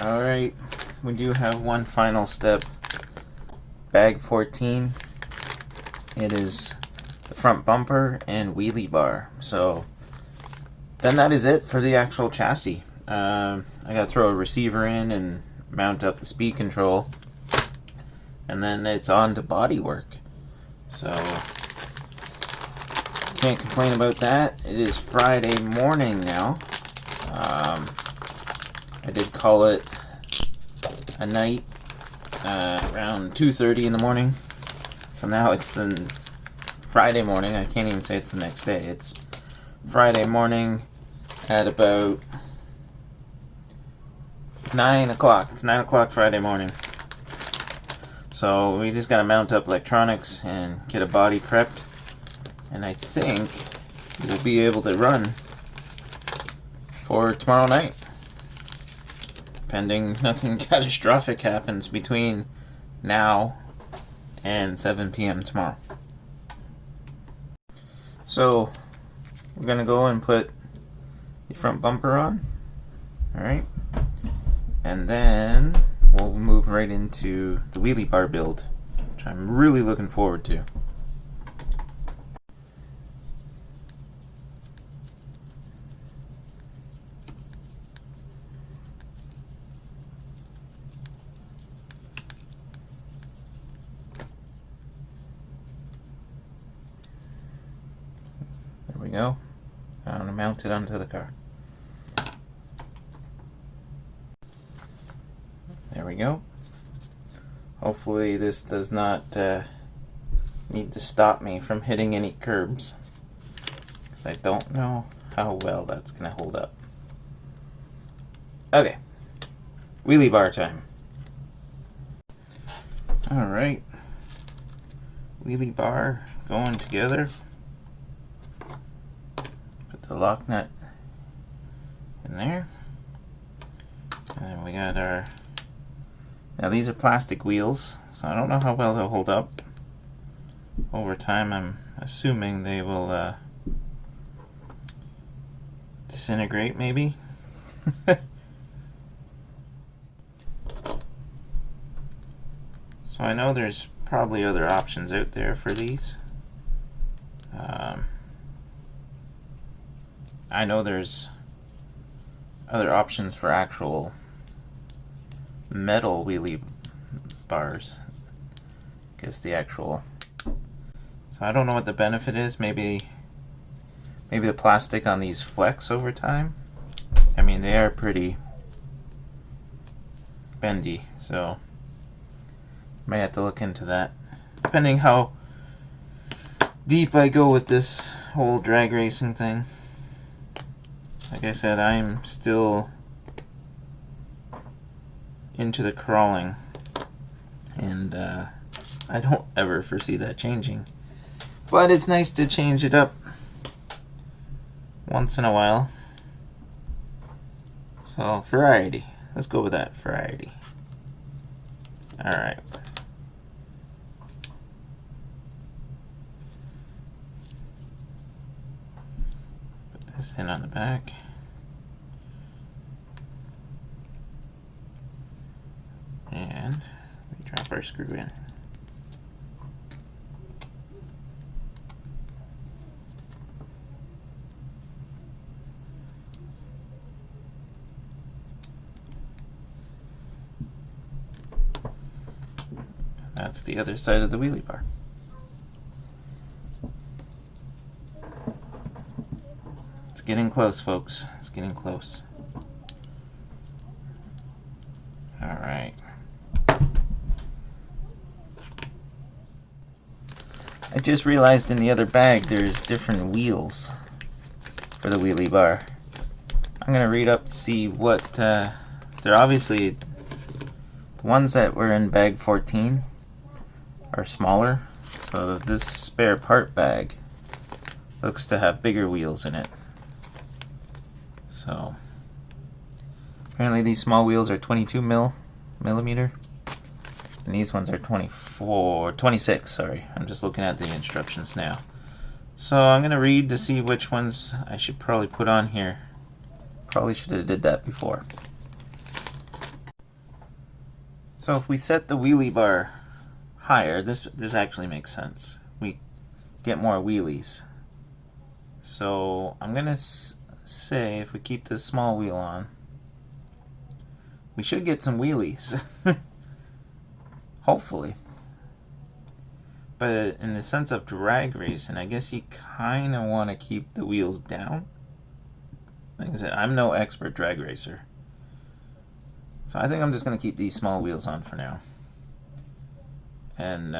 Alright, we do have one final step. Bag 14. It is the front bumper and wheelie bar. So then that is it for the actual chassis. I gotta throw a receiver in and mount up the speed control, and then it's on to body work. So can't complain about that. It is Friday morning now. I did call it a night around 2:30 in the morning. So now it's the Friday morning. I can't even say it's the next day. It's Friday morning at about 9 o'clock. It's 9 o'clock Friday morning. So we just gotta mount up electronics and get a body prepped. And I think we'll be able to run for tomorrow night, pending nothing catastrophic happens between now and 7 p.m. tomorrow. So we're gonna go and put the front bumper on, alright, and then we'll move right into the wheelie bar build, which I'm really looking forward to. There we go. I'm going to mount it onto the car. There we go. Hopefully this does not need to stop me from hitting any curbs, because I don't know how well that's going to hold up. Okay. Wheelie bar time. Alright. Wheelie bar going together. The lock nut in there, and then we got our, now these are plastic wheels, so I don't know how well they'll hold up over time. I'm assuming they will disintegrate maybe. So I know there's probably other options out there for these. I know there's other options for actual metal wheelie bars. I guess the actual, so I don't know what the benefit is. Maybe the plastic on these flex over time. I mean, they are pretty bendy, so might have to look into that, depending how deep I go with this whole drag racing thing. Like I said, I'm still into the crawling, and I don't ever foresee that changing. But it's nice to change it up once in a while. So, variety. Let's go with that, variety. Alright. Put this in on the back. And we drop our screw in. That's the other side of the wheelie bar. It's getting close, folks. It's getting close. Alright. I just realized in the other bag there's different wheels for the wheelie bar. I'm going to read up to see what, they're obviously, the ones that were in bag 14 are smaller, so this spare part bag looks to have bigger wheels in it. So apparently these small wheels are 22 millimeter, and these ones are 26, sorry. I'm just looking at the instructions now. So I'm going to read to see which ones I should probably put on here. Probably should have did that before. So if we set the wheelie bar higher, this actually makes sense. We get more wheelies. So I'm gonna say if we keep the small wheel on, we should get some wheelies. Hopefully. But in the sense of drag racing, I guess you kind of want to keep the wheels down. Like I said, I'm no expert drag racer. So I think I'm just going to keep these small wheels on for now. And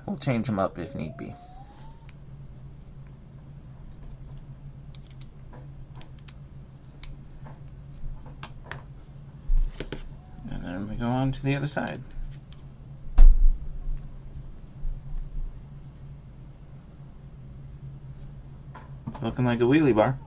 we'll change them up if need be. And then we go on to the other side. It's looking like a wheelie bar.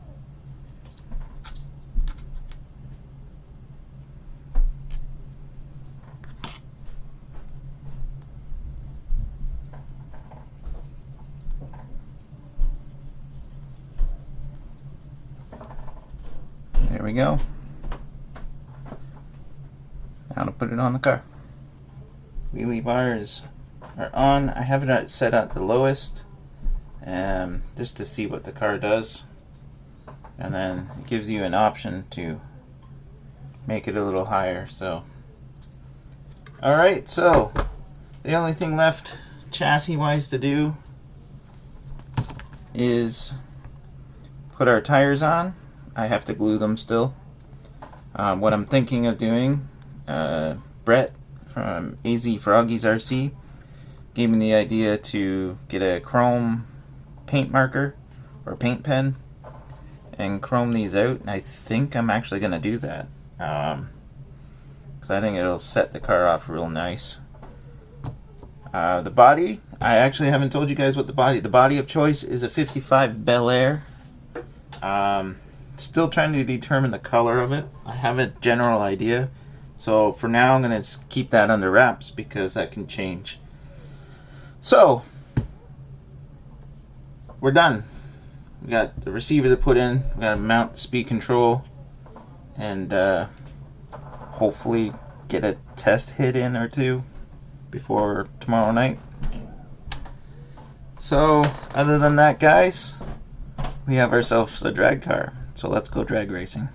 There we go. Now to put it on the car. Wheelie bars are on. I have it set at the lowest, just to see what the car does. And then it gives you an option to make it a little higher. So, alright, so the only thing left chassis wise to do is put our tires on. I have to glue them still. What I'm thinking of doing, Brett from AZ Froggies RC gave me the idea to get a chrome paint marker or paint pen and chrome these out, and I think I'm actually going to do that because I think it'll set the car off real nice. The body, I actually haven't told you guys what the body of choice is a 55 Bel Air. Still trying to determine the color of it. I have a general idea, so for now I'm going to keep that under wraps because that can change. So we're done. We got the receiver to put in, we got to mount the speed control, and hopefully get a test hit in or two before tomorrow night. So other than that, guys, we have ourselves a drag car. So let's go drag racing.